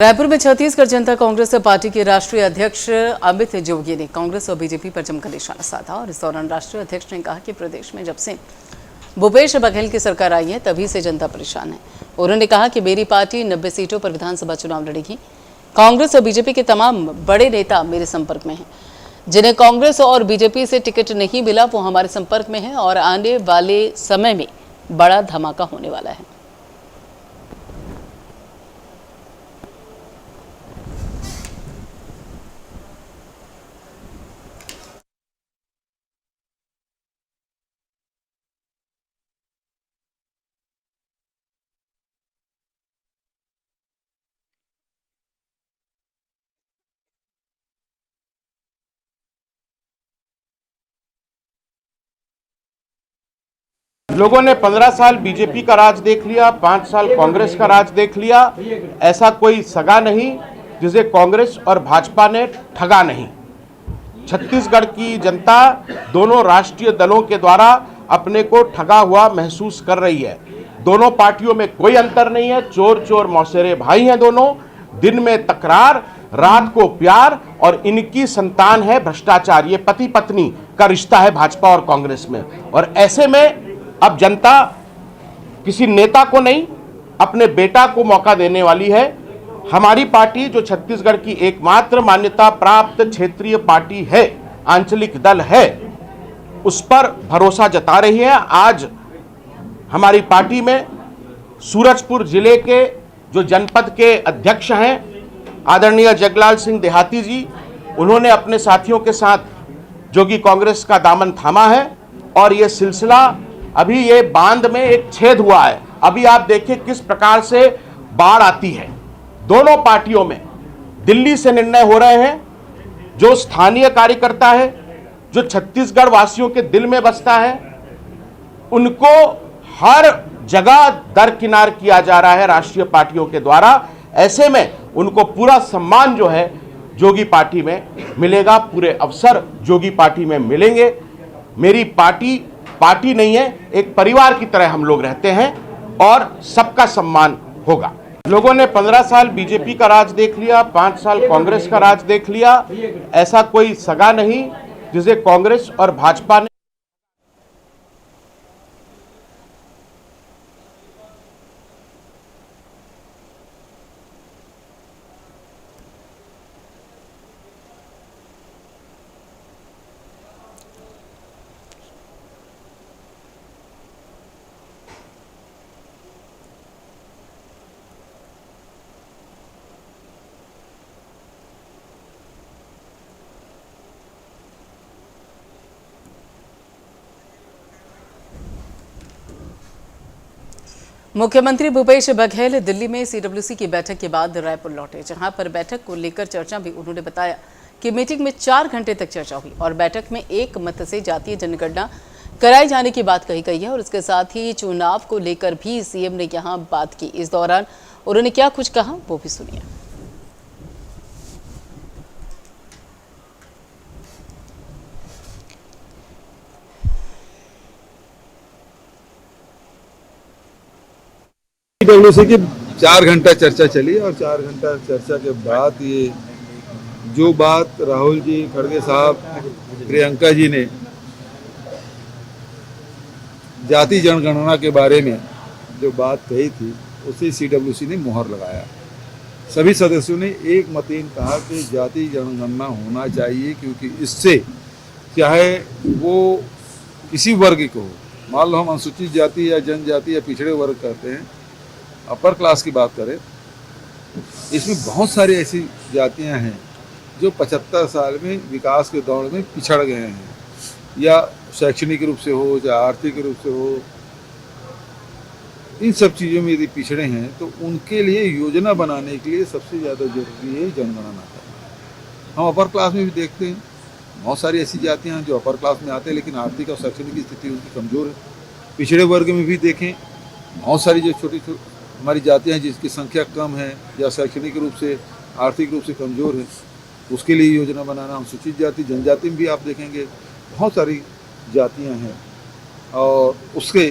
रायपुर में छत्तीसगढ़ जनता कांग्रेस पार्टी के राष्ट्रीय अध्यक्ष अमित जोगी ने कांग्रेस और बीजेपी पर जमकर निशाना साधा और इस दौरान राष्ट्रीय अध्यक्ष ने कहा कि प्रदेश में जब से भूपेश बघेल की सरकार आई है तभी से जनता परेशान है। उन्होंने कहा कि मेरी पार्टी 90 सीटों पर विधानसभा चुनाव लड़ेगी। कांग्रेस और बीजेपी के तमाम बड़े नेता मेरे संपर्क में हैं। जिन्हें कांग्रेस और बीजेपी से टिकट नहीं मिला वो हमारे संपर्क में है और आने वाले समय में बड़ा धमाका होने वाला है। लोगों ने 15 साल बीजेपी का राज देख लिया, 5 साल कांग्रेस का राज देख लिया। ऐसा कोई सगा नहीं जिसे कांग्रेस और भाजपा ने ठगा नहीं। छत्तीसगढ़ की जनता दोनों राष्ट्रीय दलों के द्वारा अपने को ठगा हुआ महसूस कर रही है। दोनों पार्टियों में कोई अंतर नहीं है। चोर चोर मौसेरे भाई हैं दोनों। दिन में तकरार, रात को प्यार और इनकी संतान है भ्रष्टाचार। ये पति पत्नी का रिश्ता है भाजपा और कांग्रेस में। और ऐसे में अब जनता किसी नेता को नहीं, अपने बेटा को मौका देने वाली है। हमारी पार्टी जो छत्तीसगढ़ की एकमात्र मान्यता प्राप्त क्षेत्रीय पार्टी है, आंचलिक दल है, उस पर भरोसा जता रही है। आज हमारी पार्टी में सूरजपुर जिले के जो जनपद के अध्यक्ष हैं आदरणीय जगलाल सिंह देहाती जी, उन्होंने अपने साथियों के साथ जोगी कांग्रेस का दामन थामा है और ये सिलसिला अभी ये बांध में एक छेद हुआ है। अभी आप देखिए किस प्रकार से बाढ़ आती है। दोनों पार्टियों में दिल्ली से निर्णय हो रहे हैं। जो स्थानीय कार्यकर्ता है, जो छत्तीसगढ़ वासियों के दिल में बसता है, उनको हर जगह दरकिनार किया जा रहा है राष्ट्रीय पार्टियों के द्वारा। ऐसे में उनको पूरा सम्मान जो है जोगी पार्टी में मिलेगा, पूरे अवसर जोगी पार्टी में मिलेंगे। मेरी पार्टी नहीं है, एक परिवार की तरह हम लोग रहते हैं और सबका सम्मान होगा। लोगों ने 15 साल बीजेपी का राज देख लिया, 5 साल कांग्रेस का राज देख लिया। ऐसा कोई सगा नहीं जिसे कांग्रेस और भाजपा ने मुख्यमंत्री भूपेश बघेल दिल्ली में सीडब्ल्यूसी की बैठक के बाद रायपुर लौटे, जहां पर बैठक को लेकर चर्चा भी उन्होंने बताया कि मीटिंग में 4 घंटे तक चर्चा हुई और बैठक में एक मत से जातीय जनगणना कराए जाने की बात कही गई है और इसके साथ ही चुनाव को लेकर भी सीएम ने यहां बात की। इस दौरान उन्होंने क्या कुछ कहा वो भी सुनिए। सीडब्ल्यूसी की 4 घंटा चर्चा चली और 4 घंटा चर्चा के बाद ये जो बात राहुल जी, खड़गे साहब, प्रियंका जी ने जाति जनगणना के बारे में जो बात कही थी, उसे सीडब्ल्यूसी ने मुहर लगाया। सभी सदस्यों ने एक मतीन कहा कि जाति जनगणना होना चाहिए, क्योंकि इससे चाहे वो किसी वर्ग को हो, मान लो हम अनुसूचित जाति या जनजाति या पिछड़े वर्ग कहते हैं, अपर क्लास की बात करें, इसमें बहुत सारी ऐसी जातियां हैं जो 75 साल में विकास के दौर में पिछड़ गए हैं, या शैक्षणिक रूप से हो या आर्थिक रूप से हो। इन सब चीज़ों में यदि पिछड़े हैं तो उनके लिए योजना बनाने के लिए सबसे ज़्यादा जरूरी है जनगणना करना। हम अपर क्लास में भी देखते हैं बहुत सारी ऐसी जातियां हैं जो अपर क्लास में आते हैं, लेकिन आर्थिक और शैक्षणिक स्थिति उनकी कमज़ोर है। पिछड़े वर्ग में भी देखें बहुत सारी जो छोटी हमारी जातियां हैं जिसकी संख्या कम है या शैक्षणिक रूप से, आर्थिक रूप से कमज़ोर है, उसके लिए योजना बनाना। अनुसूचित जाति, जनजाति में भी आप देखेंगे बहुत सारी जातियां हैं और उसके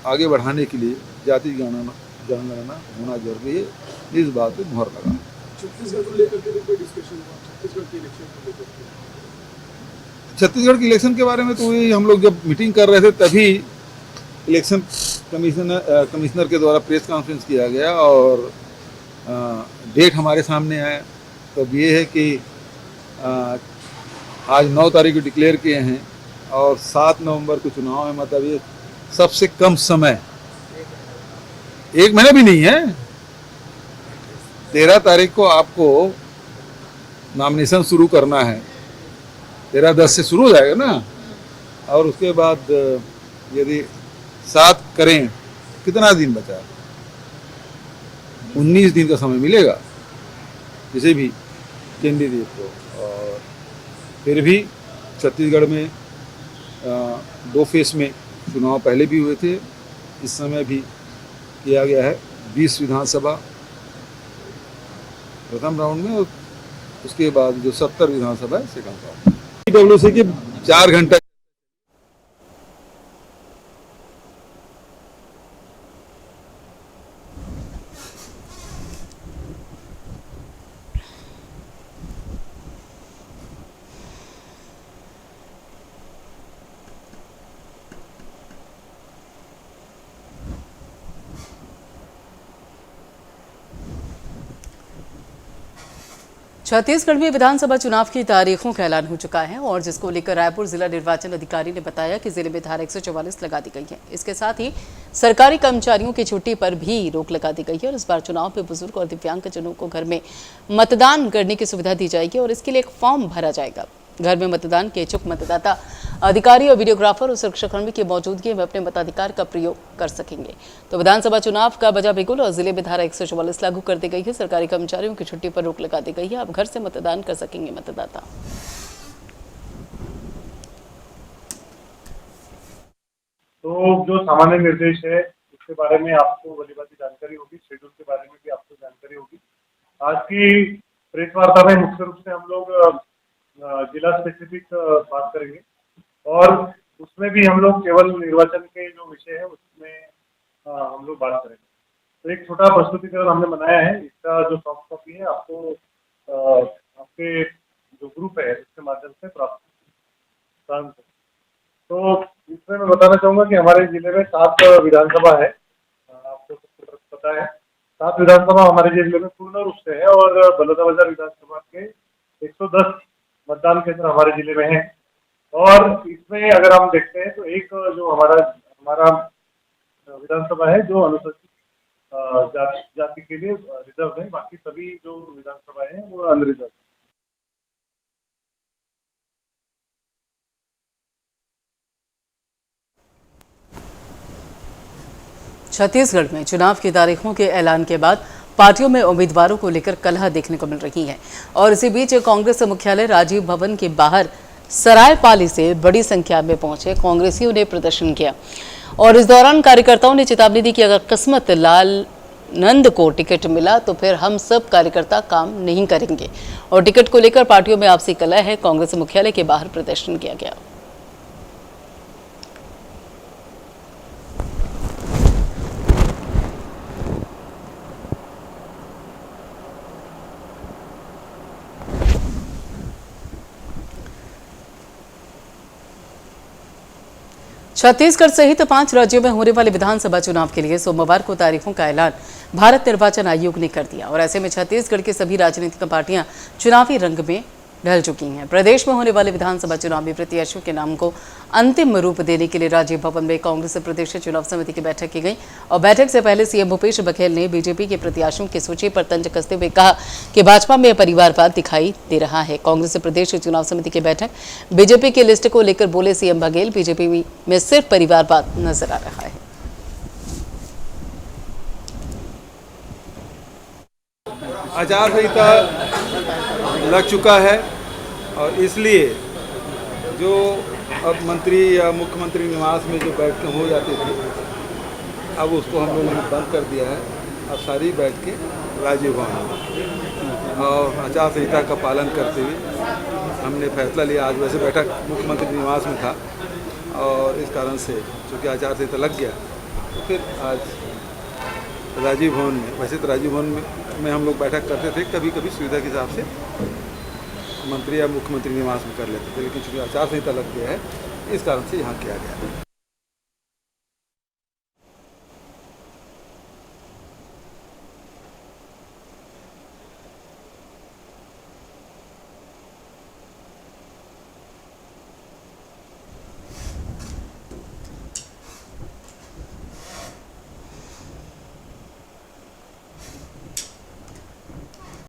आगे बढ़ाने के लिए जाति गणना जनगणना होना जरूरी है, इस बात पे मुहर लगा। छत्तीसगढ़ को लेकर के भी कोई डिस्कशन हुआ? छत्तीसगढ़ के इलेक्शन को लेकर के? छत्तीसगढ़ के इलेक्शन के बारे में तो वही हम लोग जब मीटिंग कर रहे थे तभी इलेक्शन कमिश्नर के द्वारा प्रेस कॉन्फ्रेंस किया गया और डेट हमारे सामने आया। तब ये है कि आज 9 तारीख को डिक्लेयर किए हैं और 7 नवंबर को चुनाव है, मतलब ये सबसे कम समय, 1 महीना भी नहीं है। 13 तारीख को आपको नॉमिनेशन शुरू करना है, 13-10 से शुरू हो जाएगा ना, और उसके बाद यदि 7 करें, कितना दिन बचा? 19 दिन का समय मिलेगा किसी भी कैंडिडेट को। और फिर भी छत्तीसगढ़ में 2 फेस में चुनाव पहले भी हुए थे, इस समय भी किया गया है। 20 विधानसभा प्रथम राउंड में और उसके बाद जो 70 विधानसभा है सेकंड राउंड। CWC के 4 घंटा छत्तीसगढ़ में विधानसभा चुनाव की तारीखों का ऐलान हो चुका है और जिसको लेकर रायपुर जिला निर्वाचन अधिकारी ने बताया कि जिले में धारा 144 लगा दी गई है। इसके साथ ही सरकारी कर्मचारियों की छुट्टी पर भी रोक लगा दी गई है और इस बार चुनाव में बुजुर्ग और दिव्यांगजनों को घर में मतदान करने की सुविधा दी जाएगी और इसके लिए एक फॉर्म भरा जाएगा। घर में मतदान के इच्छुक मतदाता अधिकारी और वीडियोग्राफर और सुरक्षाकर्मी की मौजूदगी में अपने मताधिकार का प्रयोग कर सकेंगे। तो विधानसभा चुनाव का बजा बिगुल और जिले में धारा 144 लागू कर दी गई है। सरकारी कर्मचारियों की छुट्टी पर रोक लगा दी गई है। अब घर से मतदान कर सकेंगे मतदाता। तो जो सामान्य निर्देश है उसके बारे में आपको भली भांति जानकारी होगी, शेड्यूल के बारे में भी आपको जानकारी होगी। आज की प्रेस वार्ता में मुख्य रूप से हम लोग जिला स्पेसिफिक बात करेंगे और उसमें भी हम लोग केवल निर्वाचन के जो विषय है उसमें हम लोग बात करेंगे। तो एक छोटा प्रस्तुतिकरण हमने बनाया है, इसका जो सॉफ्ट कॉपी है आपको आपके जो ग्रुप है उसके माध्यम से प्राप्त। तो इसमें मैं बताना चाहूँगा कि हमारे जिले में 7 विधानसभा है, आपको पता है। 7 विधानसभा हमारे जिले में पूर्ण रूप से है और बलौदाबाजार विधानसभा के 110 मतदान केंद्र हमारे जिले में है। और इसमें अगर हम देखते हैं तो एक जो हमारा विधानसभा है जो अनुसूचित जाति के लिए रिजर्व है, बाकी सभी जो विधानसभा है वो अनरिजर्व। छत्तीसगढ़ में चुनाव की तारीखों के ऐलान के बाद पार्टियों में उम्मीदवारों को लेकर कलह देखने को मिल रही है और इसी बीच कांग्रेस मुख्यालय राजीव भवन के बाहर सरायपाली से बड़ी संख्या में पहुंचे कांग्रेसियों ने प्रदर्शन किया और इस दौरान कार्यकर्ताओं ने चेतावनी दी कि अगर किस्मत लाल नंद को टिकट मिला तो फिर हम सब कार्यकर्ता काम नहीं करेंगे और टिकट को लेकर पार्टियों में आपसी कलह है। कांग्रेस मुख्यालय के बाहर प्रदर्शन किया गया। छत्तीसगढ़ सहित 5 राज्यों में होने वाले विधानसभा चुनाव के लिए सोमवार को तारीखों का ऐलान भारत निर्वाचन आयोग ने कर दिया और ऐसे में छत्तीसगढ़ की सभी राजनीतिक पार्टियां चुनावी रंग में ढल चुकी हैं। प्रदेश में होने वाले विधानसभा चुनाव में प्रत्याशियों के नाम को अंतिम रूप देने के लिए राजीव भवन में कांग्रेस प्रदेश चुनाव समिति की बैठक की गई और बैठक से पहले सीएम भूपेश बघेल ने बीजेपी के प्रत्याशियों की सूची पर तंज कसते हुए कहा कि भाजपा में परिवारवाद दिखाई दे रहा है। कांग्रेस प्रदेश चुनाव समिति की बैठक बीजेपी की लिस्ट को लेकर बोले सीएम बघेल, बीजेपी में सिर्फ परिवारवाद नजर आ रहा है। आचार संहिता लग चुका है और इसलिए जो अब मंत्री या मुख्यमंत्री निवास में जो बैठकें हो जाती थी अब उसको हम लोगों ने बंद कर दिया है। अब सारी बैठकें राजीव भवन में और आचार संहिता का पालन करते हुए हमने फैसला लिया। आज वैसे बैठक मुख्यमंत्री निवास में था और इस कारण से चूँकि आचार संहिता लग गया तो फिर आज राजीव भवन में। वैसे तो राजीव भवन में हम लोग बैठक करते थे, कभी कभी सुविधा के हिसाब से मंत्री या मुख्यमंत्री निवास में कर लेते थे, लेकिन चूँकि आचार संहिता लग गया है, इस कारण से यहाँ किया गया है।